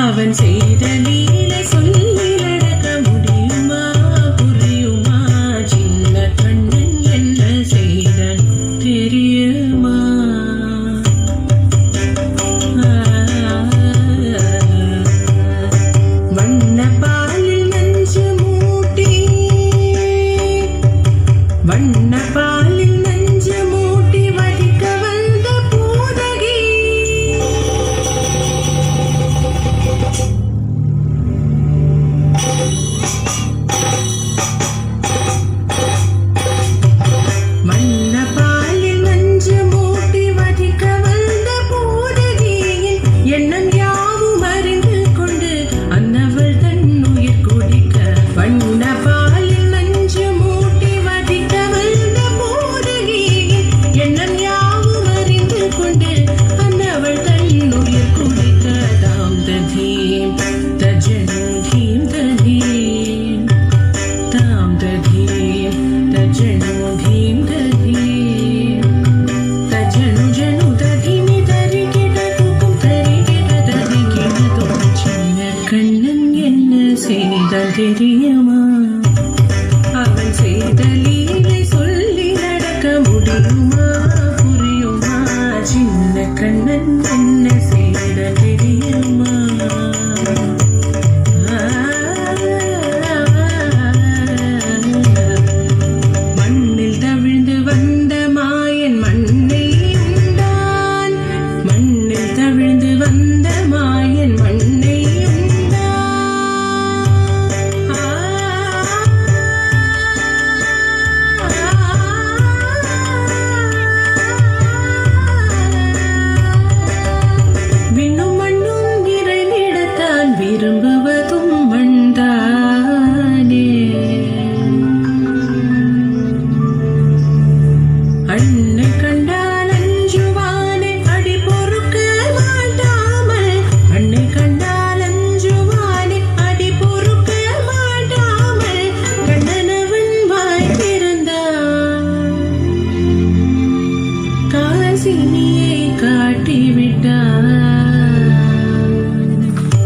அவன் செய்த லீலை சொல்லி நடக்க முடியுமா புரியுமா சின்ன கண்ணன் என்ன செய்தான் தெரியுமா வண்ண பாலில் நஞ்சு மூட்டி வண்ண பாலில் நஞ்சு மூட்டி வடிக்க வந்த பூதகி வண்ண பாலில் நஞ்சு மூட்டி வடிக்க வந்த பூதகியின் எண்ணம் யாவும் அறிந்து கொண்டு அன்னவள் தன் உயிர் குடிக்க வண்ண பாலில் நஞ்சு மூட்டி வடிக்க வந்த பூதகியின் எண்ணம் யாவும் அறிந்து கொண்டு அன்னவள் தன் உயிர் குடிக்க தாம் ததீம் தஜனு தீம் ததீம் தாம் ததீம் தஜனு தீம் ததீம் தஜனு ஜனு ததீமி தரிகிட தூக்கும் தரிகிட தரிகிட சின்ன கண்ணன் என்ன செய்தான் தெரியுமா அவன் செய்த லீலை சொல்லி நடக்க முடியுமா புரியுமா சின்ன கண்ணன் என்ன செய்தான் தெரியுமா மண்ணில் தவிழ்ந்து வந்த மாயன் மண்ணை உண்டான் மண்ணில் தவிழ்ந்து வந்த மாயன் மண்ணை உண்டான் விண்ணும் மண்ணும் நிறைந்திடத்தான் விரும்புவதும் மண்தானே அன்னை கண்டால் அஞ்சுவானே அடி பொறுக்க மாட்டாமல் அன்னை கண்டால் அஞ்சுவானே அடி பொறுக்க மாட்டாமல் கண்ணனவன் வாய் திறந்தான் காசினியை காட்டிவிட்டான்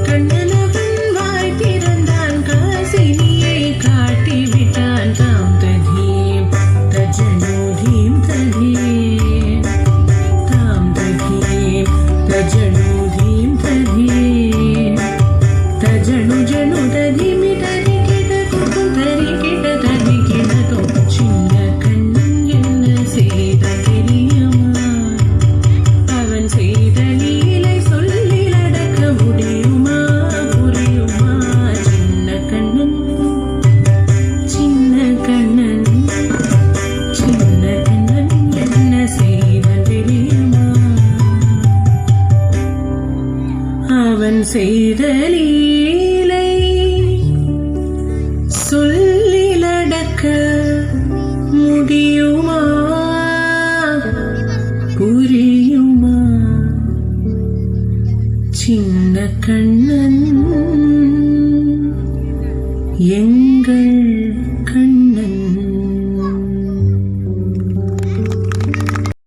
கண்ணனவன் வாய் திறந்தான் காசினியை காட்டிவிட்டான் தாம் ததீம் தஜனு தீம் ததீம் தாம் ததீம் தஜனு தீம் ததீம் தஜனு ஜனு ததீமி தரிகிட தூக்கும் தரிகிட தரிகிட தூக்கும் சின்ன கண்ணன் என்ன செய்த தெரியுமா அவன் செய்த லீலை சொல்லி நடக்க முடியுமா புரியுமா சின்ன கண்ணன் சின்ன கண்ணன் சின்ன கண்ணன் என்ன செய்தான் தெரியுமா அவன் செய்த லீலை சொல்லி நடக்க முடியுமா புரியுமா சின்ன கண்ணன்